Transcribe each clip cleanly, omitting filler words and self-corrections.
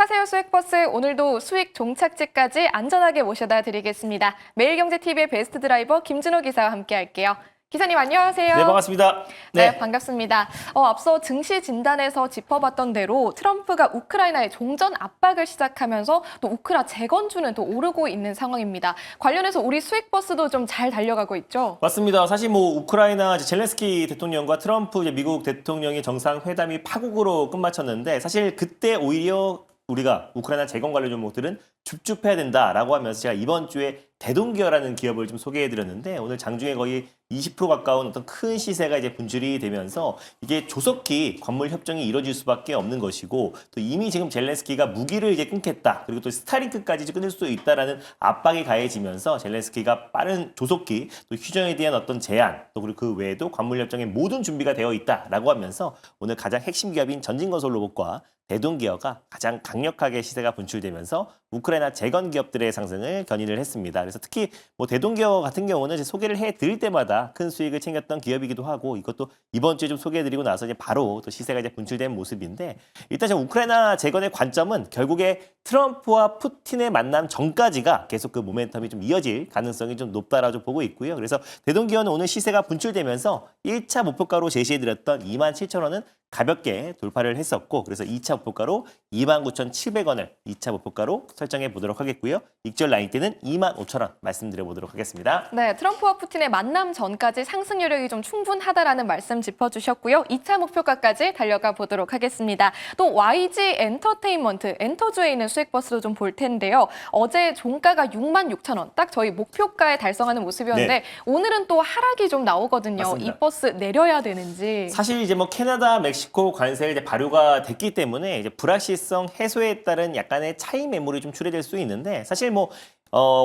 타세요 수익버스 오늘도 수익 종착지까지 안전하게 모셔다 드리겠습니다. 매일경제TV의 베스트 드라이버 김준호 기사와 함께 할게요. 기사님 안녕하세요. 네, 반갑습니다. 네, 반갑습니다. 앞서 증시 진단에서 짚어봤던 대로 트럼프가 우크라이나의 종전 압박을 시작하면서 또 우크라 재건주는 또 오르고 있는 상황입니다. 관련해서 우리 수익버스도 좀 잘 달려가고 있죠? 맞습니다. 사실 뭐 우크라이나 젤렌스키 대통령과 트럼프 미국 대통령의 정상회담이 파국으로 끝마쳤는데 사실 그때 오히려 우리가 우크라이나 재건 관련 종목들은 줍줍해야 된다라고 하면서 제가 이번 주에 대동기어라는 기업을 좀 소개해드렸는데 오늘 장중에 거의 20% 가까운 어떤 큰 시세가 이제 분출이 되면서 이게 조속히 관물 협정이 이루어질 수밖에 없는 것이고 또 이미 지금 젤렌스키가 무기를 이제 끊겠다 그리고 또 스타링크까지 끊을 수도 있다라는 압박이 가해지면서 젤렌스키가 빠른 조속히 또 휴전에 대한 어떤 제안 또 그리고 그 외에도 관물 협정의 모든 준비가 되어 있다라고 하면서 오늘 가장 핵심 기업인 전진건설로봇과 대동기어가 가장 강력하게 시세가 분출되면서 우크라이나 재건 기업들의 상승을 견인을 했습니다. 그래서 특히 뭐 대동기어 같은 경우는 이제 소개를 해드릴 때마다 큰 수익을 챙겼던 기업이기도 하고 이것도 이번 주에 좀 소개해드리고 나서 이제 바로 또 시세가 이제 분출된 모습인데 일단 지금 우크라이나 재건의 관점은 결국에 트럼프와 푸틴의 만남 전까지가 계속 그 모멘텀이 좀 이어질 가능성이 좀 높다라고 좀 보고 있고요. 그래서 대동기어는 오늘 시세가 분출되면서 1차 목표가로 제시해드렸던 27,000원은 가볍게 돌파를 했었고 그래서 2차 목표가로 29,700원을 2차 목표가로 설정해 보도록 하겠고요. 익절 라인 때는 25,000원 말씀드려 보도록 하겠습니다. 네, 트럼프와 푸틴의 만남 전까지 상승 여력이 좀 충분하다라는 말씀 짚어주셨고요. 2차 목표가까지 달려가 보도록 하겠습니다. 또 YG 엔터테인먼트, 엔터주에 있는 수익버스도 좀 볼 텐데요. 어제 종가가 66,000원, 딱 저희 목표가에 달성하는 모습이었는데 네. 오늘은 또 하락이 좀 나오거든요. 맞습니다. 이 버스 내려야 되는지. 사실 이제 뭐 캐나다, 멕시코 관세가 이제 발효가 됐기 때문에 이제 불확실성 해소에 따른 약간의 차익 매물이 좀 출해될 수 있는데 사실 뭐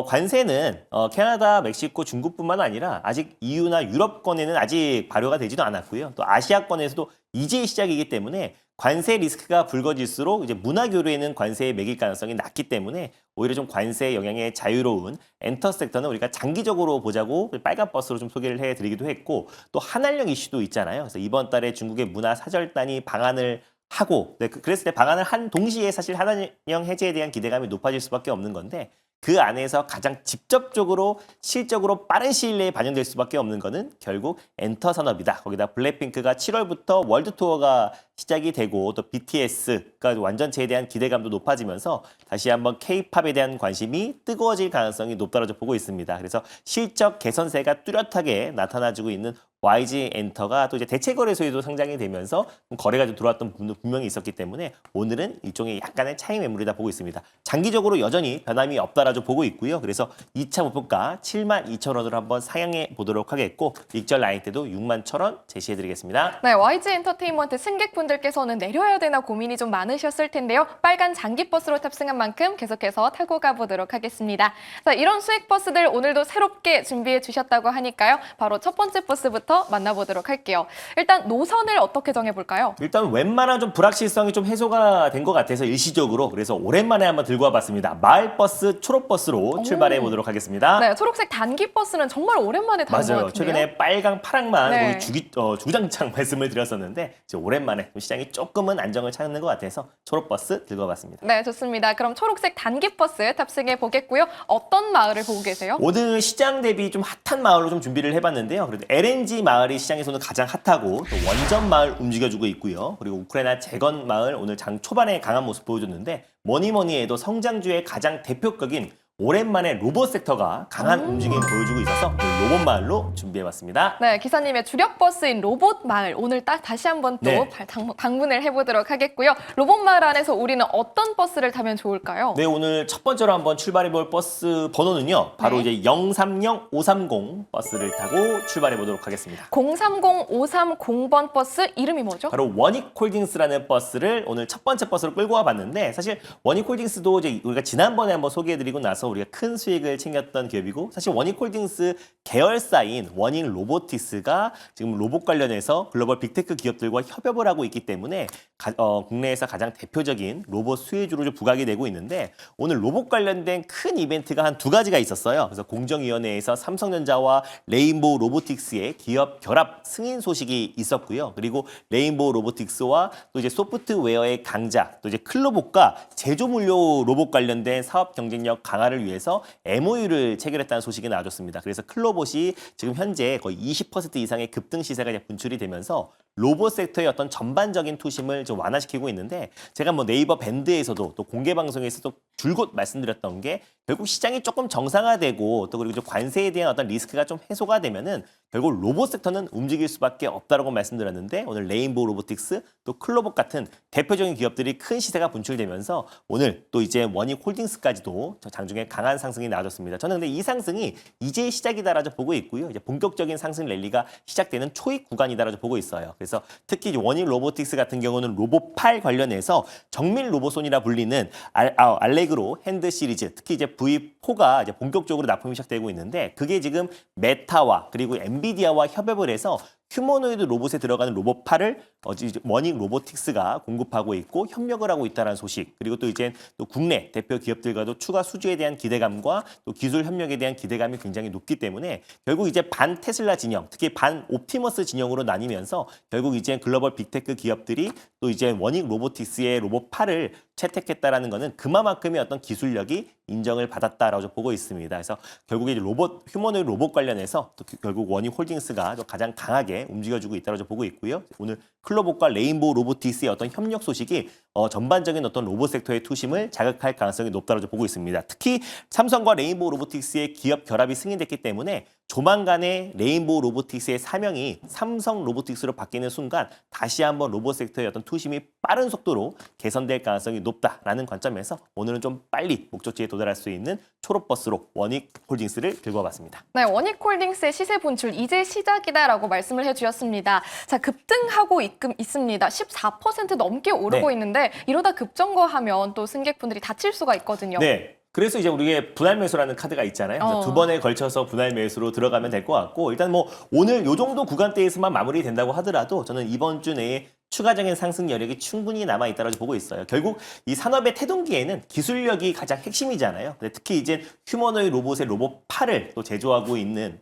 관세는 캐나다, 멕시코, 중국뿐만 아니라 아직 EU나 유럽권에는 아직 발효가 되지도 않았고요. 또 아시아권에서도 이제 시작이기 때문에 관세 리스크가 불거질수록 이제 문화 교류에는 관세에 매길 가능성이 낮기 때문에 오히려 좀 관세 영향에 자유로운 엔터 섹터는 우리가 장기적으로 보자고 빨간 버스로 좀 소개를 해드리기도 했고 또 한한령 이슈도 있잖아요. 그래서 이번 달에 중국의 문화 사절단이 방한을 하고 그랬을 때 방한을 한 동시에 사실 한한령 해제에 대한 기대감이 높아질 수밖에 없는 건데 그 안에서 가장 직접적으로 실적으로 빠른 시일 내에 반영될 수밖에 없는 거는 결국 엔터 산업이다. 거기다 블랙핑크가 7월부터 월드 투어가 시작이 되고 또 BTS가 완전체에 대한 기대감도 높아지면서 다시 한번 K-팝에 대한 관심이 뜨거워질 가능성이 높다고 보고 있습니다. 그래서 실적 개선세가 뚜렷하게 나타나지고 있는 YG 엔터가 또 이제 대체 거래소에도 상장이 되면서 거래가 좀 들어왔던 부분도 분명히 있었기 때문에 오늘은 일종의 약간의 차익 매물이다 보고 있습니다. 장기적으로 여전히 변함이 없다라고 보고 있고요. 그래서 2차 목표가 72,000원으로 한번 상향해 보도록 하겠고 익절 라인 때도 61,000원 제시해드리겠습니다. 네, YG 엔터테인먼트 승객분들께서는 내려야 되나 고민이 좀 많으셨을 텐데요. 빨간 장기버스로 탑승한 만큼 계속해서 타고 가보도록 하겠습니다. 자, 이런 수익버스들 오늘도 새롭게 준비해 주셨다고 하니까요. 바로 첫 번째 버스부터 만나보도록 할게요. 일단 노선을 어떻게 정해볼까요? 일단 웬만한 좀 불확실성이 좀 해소가 된 것 같아서 일시적으로 그래서 오랜만에 한번 들고 와봤습니다. 마을버스, 초록버스로 출발해 보도록 하겠습니다. 네, 초록색 단기버스는 정말 오랜만에 탄 것 맞아요. 같은데요. 최근에 빨강, 파랑만 네. 거의 주구장창 말씀을 드렸었는데 이제 오랜만에 시장이 조금은 안정을 찾는 것 같아서 초록버스 들고 와봤습니다. 네, 좋습니다. 그럼 초록색 단기버스 탑승해 보겠고요. 어떤 마을을 보고 계세요? 오늘 시장 대비 좀 핫한 마을로 좀 준비를 해봤는데요. 그래도 LNG 마을이 시장에서는 가장 핫하고 또 원전 마을 움직여주고 있고요. 그리고 우크라이나 재건 마을 오늘 장 초반에 강한 모습 보여줬는데 뭐니 해도 성장주의 가장 대표격인 오랜만에 로봇 섹터가 강한 움직임 보여주고 있어서 오늘 로봇 마을로 준비해봤습니다. 네, 기사님의 주력 버스인 로봇 마을 오늘 딱 다시 한번 또 네. 방문을 해보도록 하겠고요. 로봇 마을 안에서 우리는 어떤 버스를 타면 좋을까요? 네, 오늘 첫 번째로 한번 출발해볼 버스 번호는요. 바로 네. 이제 030530 버스를 타고 출발해보도록 하겠습니다. 030530번 버스 이름이 뭐죠? 바로 원익홀딩스라는 버스를 오늘 첫 번째 버스로 끌고 와봤는데 사실 원익홀딩스도 이제 우리가 지난번에 한번 소개해드리고 나서 나와서 우리가 큰 수익을 챙겼던 기업이고 사실 원익홀딩스 계열사인 원익 로보틱스가 지금 로봇 관련해서 글로벌 빅테크 기업들과 협업을 하고 있기 때문에 국내에서 가장 대표적인 로봇 수혜주로 좀 부각이 되고 있는데 오늘 로봇 관련된 큰 이벤트가 한 두 가지가 있었어요. 그래서 공정위원회에서 삼성전자와 레인보우 로보틱스의 기업 결합 승인 소식이 있었고요. 그리고 레인보우 로보틱스와 또 이제 소프트웨어의 강자, 또 이제 클로봇과 제조물류 로봇 관련된 사업 경쟁력 강화를 위해서 MOU를 체결했다는 소식이 나와줬습니다. 그래서 클로봇이 지금 현재 거의 20% 이상의 급등 시세가 이제 분출이 되면서 로봇 섹터의 어떤 전반적인 투심을 좀 완화시키고 있는데 제가 뭐 네이버 밴드에서도 또 공개 방송에서도 줄곧 말씀드렸던 게 결국 시장이 조금 정상화되고 또 그리고 좀 관세에 대한 어떤 리스크가 좀 해소가 되면은 결국 로봇 섹터는 움직일 수밖에 없다라고 말씀드렸는데 오늘 레인보우 로보틱스 또 클로봇 같은 대표적인 기업들이 큰 시세가 분출되면서 오늘 또 이제 원익 홀딩스까지도 장중에 강한 상승이 나와줬습니다. 저는 근데 이 상승이 이제 시작이다라고 보고 있고요. 이제 본격적인 상승 랠리가 시작되는 초입 구간이다라고 보고 있어요. 그래서 특히 원익 로보틱스 같은 경우는 로봇8 관련해서 정밀 로봇손이라 불리는 알레그로 핸드 시리즈 특히 이제 V4가 이제 본격적으로 납품이 시작되고 있는데 그게 지금 메타와 그리고 엔비디아와 협업을 해서 휴머노이드 로봇에 들어가는 로봇8을 원익 로보틱스가 공급하고 있고 협력을 하고 있다는 소식 그리고 또 이제 또 국내 대표 기업들과도 추가 수주에 대한 기대감과 또 기술 협력에 대한 기대감이 굉장히 높기 때문에 결국 이제 반 테슬라 진영 특히 반 옵티머스 진영으로 나뉘면서 결국 이제 글로벌 빅테크 기업들이 또 이제 원익 로보틱스의 로봇8을 채택했다라는 거는 그만큼의 어떤 기술력이 인정을 받았다라고 보고 있습니다. 그래서 결국에 이제 휴머노이드 로봇 관련해서 또 결국 원익 홀딩스가 가장 강하게 움직여주고 있다고 보고 있고요. 오늘 클로봇과 레인보우 로보틱스의 어떤 협력 소식이 전반적인 어떤 로봇 섹터의 투심을 자극할 가능성이 높다고 보고 있습니다. 특히 삼성과 레인보우 로보틱스의 기업 결합이 승인됐기 때문에 조만간에 레인보우 로보틱스의 사명이 삼성 로보틱스로 바뀌는 순간 다시 한번 로봇 섹터의 어떤 투심이 빠른 속도로 개선될 가능성이 높다라는 관점에서 오늘은 좀 빨리 목적지에 도달할 수 있는 초록버스로 원익 홀딩스를 들고 와봤습니다. 네, 원익 홀딩스의 시세 분출 이제 시작이다라고 말씀을 해주셨습니다. 자, 급등하고 있습니다. 14% 넘게 오르고 네. 있는데 이러다 급정거하면 또 승객분들이 다칠 수가 있거든요. 네. 그래서 이제 우리의 분할 매수라는 카드가 있잖아요. 그래서 두 번에 걸쳐서 분할 매수로 들어가면 될 것 같고 일단 뭐 오늘 요 정도 구간대에서만 마무리된다고 하더라도 저는 이번 주 내에 추가적인 상승 여력이 충분히 남아 있다고 보고 있어요. 결국 이 산업의 태동기에는 기술력이 가장 핵심이잖아요. 근데 특히 이제 휴머노이드 로봇의 로봇8을 또 제조하고 있는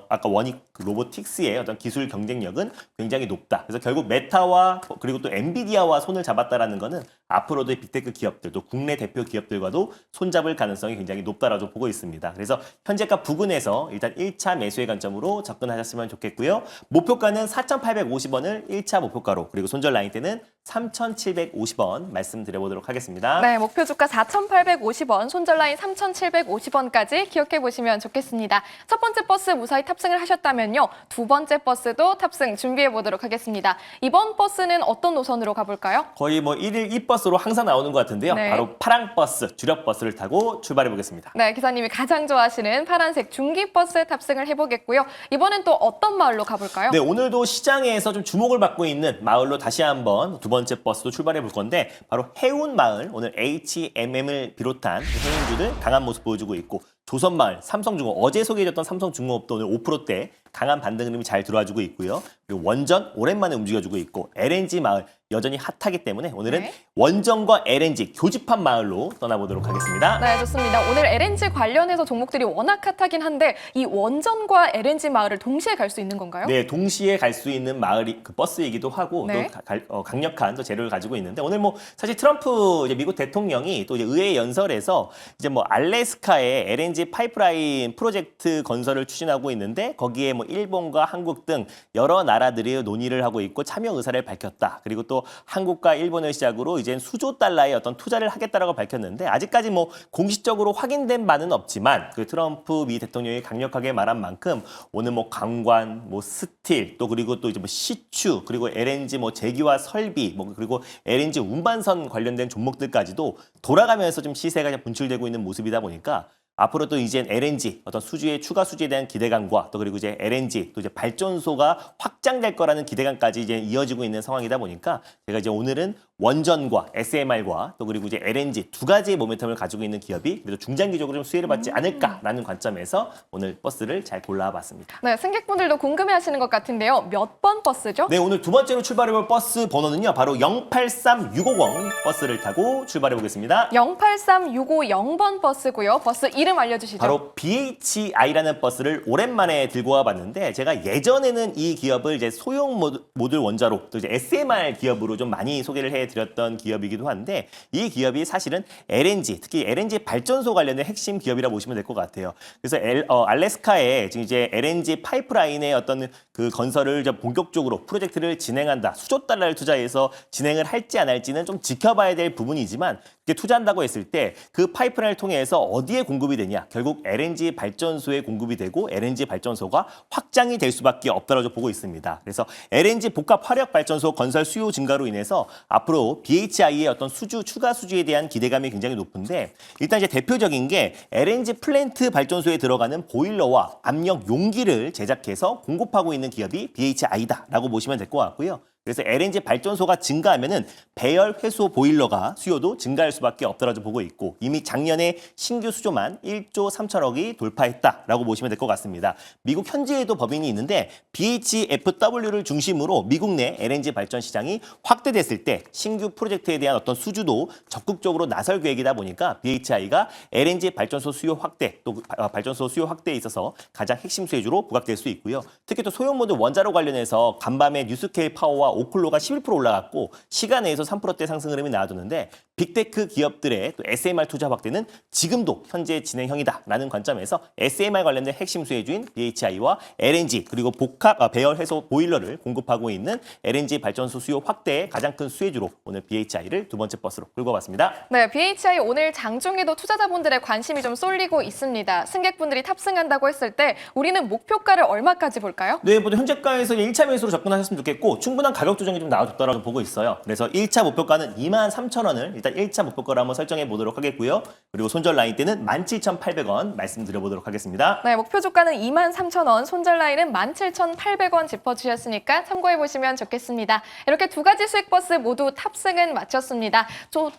아까 원익 로보틱스의 어떤 기술 경쟁력은 굉장히 높다. 그래서 결국 메타와 그리고 또 엔비디아와 손을 잡았다라는 거는 앞으로도 빅테크 기업들, 또 국내 대표 기업들과도 손잡을 가능성이 굉장히 높다라고 보고 있습니다. 그래서 현재가 부근에서 일단 1차 매수의 관점으로 접근하셨으면 좋겠고요. 목표가는 4,850원을 1차 목표가로 그리고 손절 라인 때는 3,750원 말씀드려보도록 하겠습니다. 네, 목표 주가 4,850원, 손절 라인 3,750원까지 기억해 보시면 좋겠습니다. 첫 번째 버스 무사히 탑승을 하셨다면요. 두 번째 버스도 탑승 준비해 보도록 하겠습니다. 이번 버스는 어떤 노선으로 가볼까요? 거의 뭐 1일 2버스로 항상 나오는 것 같은데요. 네. 바로 파랑 버스, 주력 버스를 타고 출발해 보겠습니다. 네, 기사님이 가장 좋아하시는 파란색 중기 버스에 탑승을 해보겠고요. 이번엔 또 어떤 마을로 가볼까요? 네, 오늘도 시장에서 좀 주목을 받고 있는 마을로 다시 한번 두 번째 버스도 출발해 볼 건데 바로 해운마을, 오늘 H&M을 비롯한 해운주들 강한 모습 보여주고 있고 조선마을, 삼성중공업, 어제 소개해줬던 삼성중공업도 오늘 5%대 강한 반등 흐름이 잘 들어와주고 있고요. 그리고 원전 오랜만에 움직여주고 있고 LNG 마을 여전히 핫하기 때문에 오늘은 네. 원전과 LNG 교집합 마을로 떠나보도록 하겠습니다. 네, 좋습니다. 오늘 LNG 관련해서 종목들이 워낙 핫하긴 한데 이 원전과 LNG 마을을 동시에 갈 수 있는 건가요? 네, 동시에 갈 수 있는 마을이 그 버스이기도 하고 네. 또 강력한 또 재료를 가지고 있는데 오늘 뭐 사실 트럼프 이제 미국 대통령이 또 이제 의회 연설에서 이제 뭐 알래스카의 LNG 파이프라인 프로젝트 건설을 추진하고 있는데 거기에 뭐 일본과 한국 등 여러 나라들이 논의를 하고 있고 참여 의사를 밝혔다. 그리고 또 한국과 일본을 시작으로 이제 수조 달러의 어떤 투자를 하겠다라고 밝혔는데 아직까지 뭐 공식적으로 확인된 바는 없지만 그 트럼프 미 대통령이 강력하게 말한 만큼 오늘 뭐 관광, 뭐 스틸 또 그리고 또 이제 뭐 시추 그리고 LNG 뭐 제기와 설비 뭐 그리고 LNG 운반선 관련된 종목들까지도 돌아가면서 좀 시세가 분출되고 있는 모습이다 보니까 앞으로 또 이제 LNG 어떤 수주의 추가 수주에 대한 기대감과 또 그리고 이제 LNG 또 이제 발전소가 확장될 거라는 기대감까지 이제 이어지고 있는 상황이다 보니까 제가 이제 오늘은 원전과 SMR과 또 그리고 이제 LNG 두 가지의 모멘텀을 가지고 있는 기업이 그래도 중장기적으로 좀 수혜를 받지 않을까라는 관점에서 오늘 버스를 잘 골라봤습니다. 네, 승객분들도 궁금해하시는 것 같은데요. 몇 번 버스죠? 네, 오늘 두 번째로 출발해볼 버스 번호는요. 바로 083650 버스를 타고 출발해 보겠습니다. 083650번 버스고요. 버스 이름 알려주시죠. 바로 BHI라는 버스를 오랜만에 들고 와봤는데 제가 예전에는 이 기업을 이제 소형 모듈 원자로 또 이제 SMR 기업으로 좀 많이 소개를 해드렸던 기업이기도 한데 이 기업이 사실은 LNG 특히 LNG 발전소 관련된 핵심 기업이라 보시면 될 것 같아요. 그래서 알래스카에 지금 이제 LNG 파이프라인의 어떤 그 건설을 좀 본격적으로 프로젝트를 진행한다. 수조 달러를 투자해서 진행을 할지 안 할지는 좀 지켜봐야 될 부분이지만 이렇게 투자한다고 했을 때 그 파이프라인을 통해서 어디에 공급이 되냐? 결국 LNG 발전소에 공급이 되고 LNG 발전소가 확장이 될 수밖에 없다고 보고 있습니다. 그래서 LNG 복합 화력 발전소 건설 수요 증가로 인해서 앞으로 BHI의 어떤 추가 수주에 대한 기대감이 굉장히 높은데 일단 이제 대표적인 게 LNG 플랜트 발전소에 들어가는 보일러와 압력 용기를 제작해서 공급하고 있는 기업이 BHI다라고 보시면 될 것 같고요. 그래서 LNG 발전소가 증가하면은 배열 회수 보일러가 수요도 증가할 수밖에 없다라고 보고 있고 이미 작년에 신규 수조만 1조 3천억이 돌파했다라고 보시면 될 것 같습니다. 미국 현지에도 법인이 있는데 BHFW를 중심으로 미국 내 LNG 발전 시장이 확대됐을 때 신규 프로젝트에 대한 어떤 수주도 적극적으로 나설 계획이다 보니까 BHI가 LNG 발전소 수요 확대 또 발전소 수요 확대에 있어서 가장 핵심 수혜주로 부각될 수 있고요. 특히 또 소형 모듈 원자로 관련해서 간밤에 뉴스케일 파워와 오클로가 11% 올라갔고 시간 내에서 3%대 상승 흐름이 나와줬는데 빅테크 기업들의 또 SMR 투자 확대는 지금도 현재 진행형이다라는 관점에서 SMR 관련된 핵심 수혜주인 BHI와 LNG 그리고 복합 배열 해소 보일러를 공급하고 있는 LNG 발전소 수요 확대의 가장 큰 수혜주로 오늘 BHI를 두 번째 버스로 끌고 왔습니다. 네, BHI 오늘 장중에도 투자자분들의 관심이 좀 쏠리고 있습니다. 승객분들이 탑승한다고 했을 때 우리는 목표가를 얼마까지 볼까요? 네, 모두 현재가에서 1차 매수로 접근하셨으면 좋겠고 충분한 가격 조정이 좀 나와줬다라고 보고 있어요. 그래서 1차 목표가는 23,000원을 일단 1차 목표가로 한번 설정해 보도록 하겠고요. 그리고 손절 라인 때는 17,800원 말씀드려보도록 하겠습니다. 네, 목표 주가는 23,000원, 손절 라인은 17,800원 짚어주셨으니까 참고해보시면 좋겠습니다. 이렇게 두 가지 수익버스 모두 탑승은 마쳤습니다.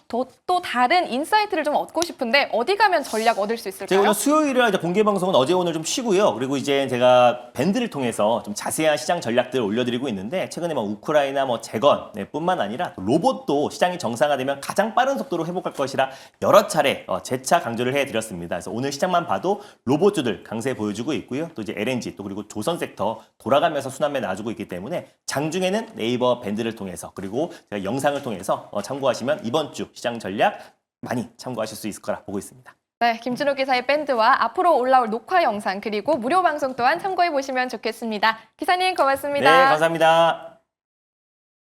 또 다른 인사이트를 좀 얻고 싶은데 어디 가면 전략 얻을 수 있을까요? 제가 오늘 수요일에 이제 공개 방송은 어제 오늘 좀 쉬고요. 그리고 이제 제가 밴드를 통해서 좀 자세한 시장 전략들 올려드리고 있는데 최근에 뭐 우크라이나 뭐 재건 뿐만 아니라 로봇도 시장이 정상화되면 가장 빠른 속도로 회복할 것이라 여러 차례 재차 강조를 해드렸습니다. 그래서 오늘 시장만 봐도 로봇주들 강세 보여주고 있고요. 또 이제 LNG 또 그리고 조선 섹터 돌아가면서 순환매 놔주고 있기 때문에 장중에는 네이버 밴드를 통해서 그리고 제가 영상을 통해서 참고하시면 이번 주 시장 전략 많이 참고하실 수 있을 거라 보고 있습니다. 네, 김준호 기사의 밴드와 앞으로 올라올 녹화 영상 그리고 무료 방송 또한 참고해보시면 좋겠습니다. 기사님 고맙습니다. 네, 감사합니다.